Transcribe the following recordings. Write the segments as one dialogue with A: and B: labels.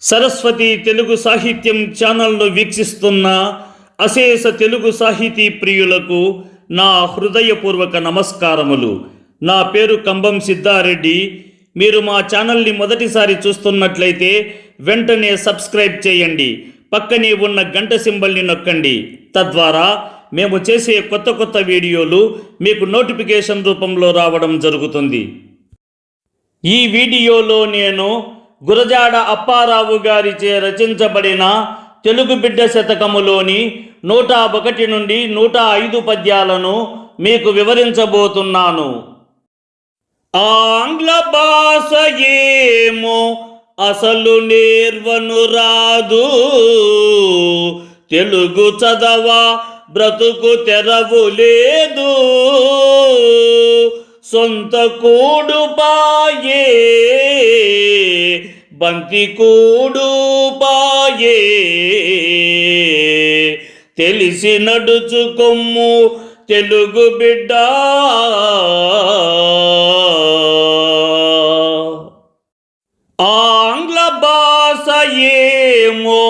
A: సరస్వతి తెలుగు సాహిత్యం ఛానల్ను వీక్షిస్తున్న అశేష తెలుగు సాహితీ ప్రియులకు నా హృదయపూర్వక నమస్కారములు. నా పేరు కంబం సిద్ధారెడ్డి. మీరు మా ఛానల్ని మొదటిసారి చూస్తున్నట్లయితే వెంటనే సబ్స్క్రైబ్ చేయండి. పక్కనే ఉన్న గంట సింబల్ని నొక్కండి. తద్వారా మేము చేసే కొత్త వీడియోలు మీకు నోటిఫికేషన్ రూపంలో రావడం జరుగుతుంది. ఈ వీడియోలో నేను గురజాడ అప్పారావు గారిచే రచించబడిన తెలుగు బిడ్డ శతకములోని 101 నుండి 105 పద్యాలను మీకు వివరించబోతున్నాను. ఆంగ్ల భాష ఏమో అసలు నేర్వను రాదు, తెలుగు చదవా బ్రతుకు తెరవు లేదు, సొంత కూడు పాయే బంతి కూడు పాయే, తెలిసి నడుచుకొమ్ము తెలుగు బిడ్డ. ఆంగ్ల భాష ఏమో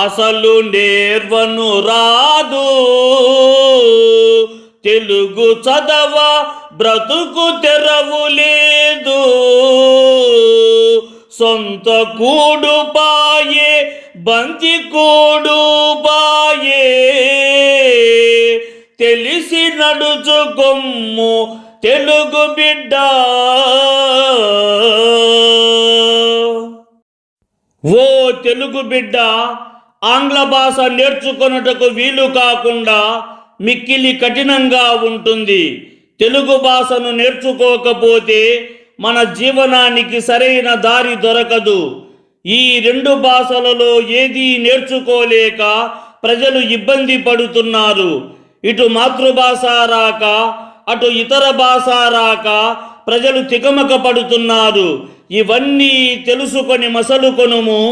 A: అసలు నేర్వను రాదు, తెలుగు చదవా బ్రతుకు తెరవు లేదు, సొంత కూడు పాయే బంతి కూడు పాయే, తెలిసి నడుచుకొమ్ము తెలుగు బిడ్డ. ఓ తెలుగు బిడ్డ, ఆంగ్ల భాష నేర్చుకొనుటకు వీలు కాకుండా మిక్కిలి కఠినంగా ఉంటుంది. తెలుగు భాషను నేర్చుకోకపోతే మన జీవనానికి సరైన దారి దొరకదు. ఈ రెండు భాషలలో ఏదీ నేర్చుకోలేక ప్రజలు ఇబ్బంది పడుతున్నారు. ఇటు మాతృభాష రాక అటు ఇతర భాష రాక ప్రజలు తికమక పడుతున్నారు. ఇవన్నీ తెలుసుకొని మసలుకొనుము.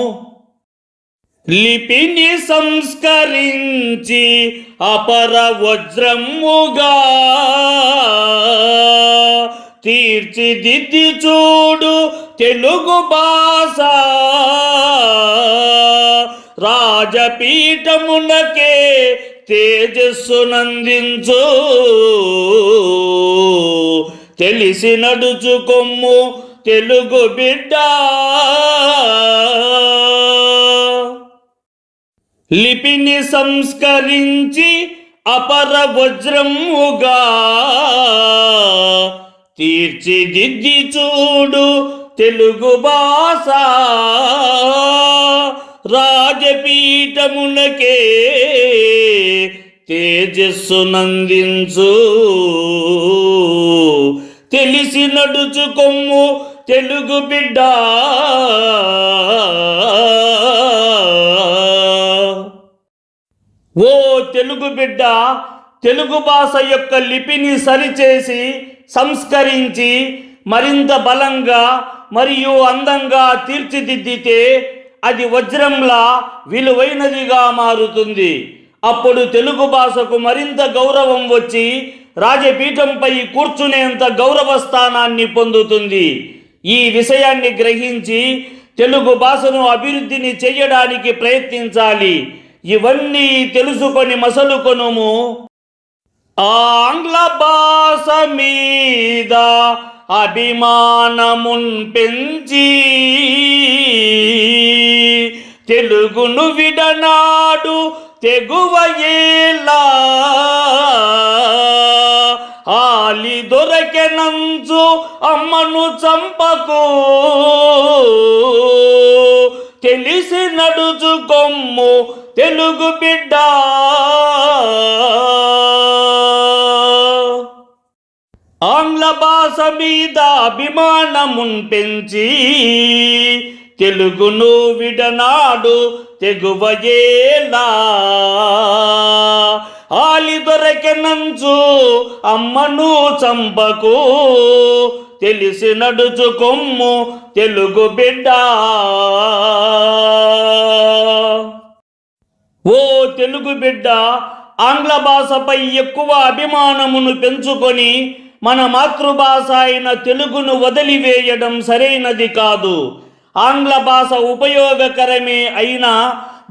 A: లిపిని సంస్కరించి అపర వజ్రముగా తీర్చిదిద్ది చూడు తెలుగు భాష, రాజపీఠమునకే తేజస్సునందించు, తెలిసి నడుచుకొమ్ము తెలుగు బిడ్డ. లిపిని సంస్కరించి అపర వజ్రముగా తీర్చిదిద్ది చూడు తెలుగు భాష, రాజపీఠమునకే తేజస్సునందించు, తెలిసి నడుచుకొమ్ము తెలుగు బిడ్డ. ఓ తెలుగు బిడ్డ, తెలుగు భాష యొక్క లిపిని సరిచేసి సంస్కరించి మరింత బలంగా మరియు అందంగా తీర్చిదిద్దితే అది వజ్రంలా విలువైనదిగా మారుతుంది. అప్పుడు తెలుగు భాషకు మరింత గౌరవం వచ్చి రాజపీఠంపై కూర్చునేంత గౌరవ స్థానాన్ని పొందుతుంది. ఈ విషయాన్ని గ్రహించి తెలుగు భాషను అభివృద్ధిని చేయడానికి ప్రయత్నించాలి. ఇవన్నీ తెలుసుకొని మసలుకొనుము. ఆంగ్ల భాష మీద అభిమానమున్ పెంచి తెలుగును విడనాడు తెగువయేలా, ఆలి దొరకెనంచు అమ్మను చంపకు, తెలిసి నడుచుకొమ్ము తెలుగు బిడ్డ. ఆంగ్ల భాష మీద అభిమానమున్ పెంచి తెలుగును విడనాడు తెగువయేలా, ఆలి దొరకెనంచు అమ్మను చంపకు, తెలిసి నడుచుకొమ్ము తెలుగు బిడ్డ. ఓ తెలుగు బిడ్డ, ఆంగ్ల భాషపై ఎక్కువ అభిమానమును పెంచుకొని మన మాతృభాష అయిన తెలుగును వదిలివేయడం సరైనది కాదు. ఆంగ్ల భాష ఉపయోగకరమే అయినా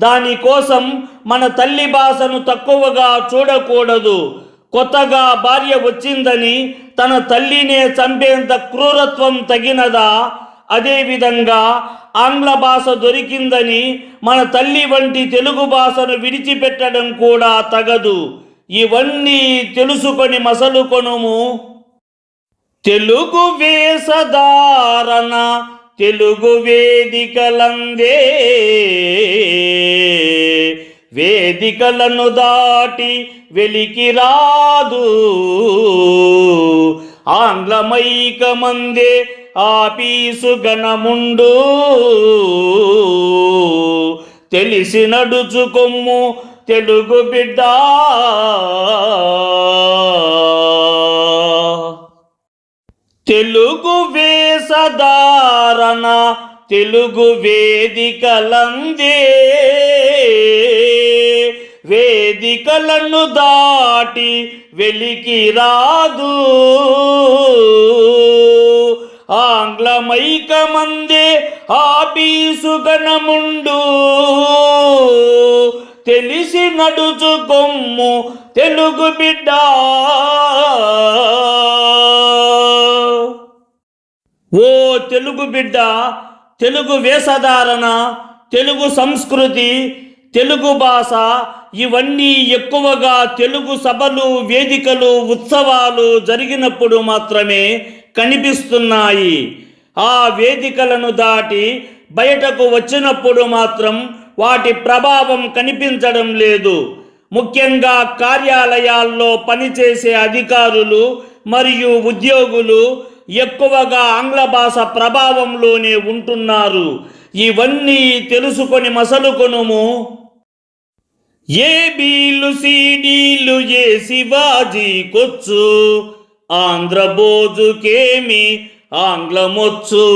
A: దానికోసం మన తల్లి భాషను తక్కువగా చూడకూడదు. కొత్తగా భార్య వచ్చిందని తన తల్లినే చంపేంత క్రూరత్వం తగినదా? అదేవిధంగా ఆంగ్ల భాష దొరికిందని మన తల్లి వంటి తెలుగు భాషను విడిచిపెట్టడం కూడా తగదు. ఇవన్నీ తెలుసుకొని మసలుకొనుము. తెలుగు వేషధారణ తెలుగు వేదికలందే, వేదికలను దాటి వెలికి రాదు. ఆంగ్లమైకమందే ఆపీసు గణముండు, తెలిసి నడుచుకొమ్ము తెలుగు బిడ్డ. తెలుగు వేషధారణ తెలుగు వేదికలందే, వేదికలను దాటి వెలికి రాదు. ఆంగ్లమైకమందే ఆపీసు గణముండు, తెలిసి నడుచుకొమ్ము తెలుగు బిడ్డ. ఓ తెలుగు బిడ్డ, తెలుగు వేషధారణ, తెలుగు సంస్కృతి, తెలుగు భాష ఇవన్నీ ఎక్కువగా తెలుగు సభలు, వేదికలు, ఉత్సవాలు జరిగినప్పుడు మాత్రమే కనిపిస్తున్నాయి. ఆ వేదికలను దాటి బయటకు వచ్చినప్పుడు మాత్రం వాటి ప్రభావం కనిపించడం లేదు. ముఖ్యంగా కార్యాలయాల్లో పనిచేసే అధికారులు మరియు ఉద్యోగులు ఎక్కువగా ఆంగ్ల భాష ప్రభావంలోనే ఉంటున్నారు. ఇవన్నీ తెలుసుకొని మసలుకొనుము. ఏబీలు సీడీలు ఏ శివాజీకొచ్చు, ఆంధ్రబోజుకేమి ఆంగ్లమొచ్చు.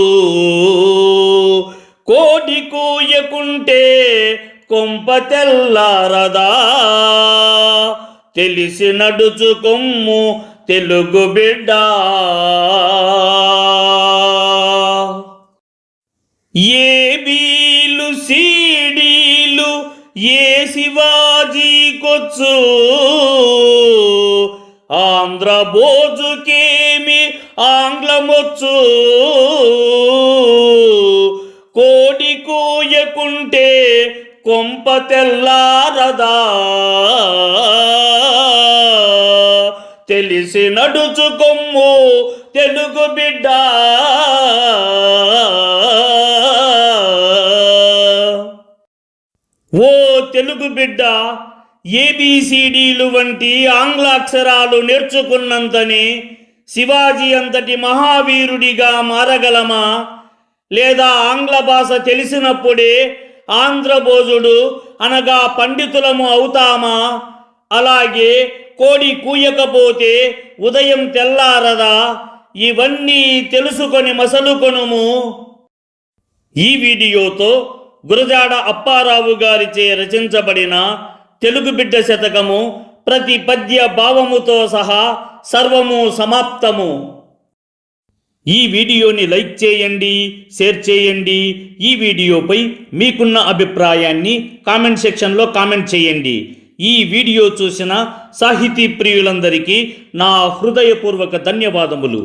A: కోడి కూయకుంటే కొంప తెల్లారదా, తెలిసి నడుచుకొమ్ము తెలుగు బిడ్డ. ఏబీలు సీడీలు ఏ శివాజీకొచ్చు, ఆంధ్రబోజుకేమి ఆంగ్లమొచ్చు. కోడి కూయకుంటే కొంప తెల్లారదా, తెలిసి నడుచుకొమ్ము తెలుగు బిడ్డ. ఓ తెలుగు బిడ్డ, ఏబిసిడీలు వంటి ఆంగ్ల అక్షరాలు నేర్చుకున్నంతనే శివాజీ అంతటి మహావీరుడిగా మారగలమా? లేదా ఆంగ్ల భాష తెలిసినప్పుడే ఆంధ్రబోజుడు అనగా పండితులము అవుతామా? అలాగే కోడి కూయకపోతే ఉదయం తెల్లారదా? ఇవన్నీ తెలుసుకొని మసలుకొనుము. ఈ వీడియోతో గురజాడ అప్పారావు గారిచే రచించబడిన తెలుగు బిడ్డ శతకము ప్రతి పద్య భావముతో సహా సర్వము సమాప్తము. ఈ వీడియోని లైక్ చేయండి, షేర్ చేయండి. ఈ వీడియోపై మీకున్న అభిప్రాయాన్ని కామెంట్ సెక్షన్లో కామెంట్ చేయండి. ఈ వీడియో చూసిన సాహితీ ప్రియులందరికీ నా హృదయపూర్వక ధన్యవాదములు.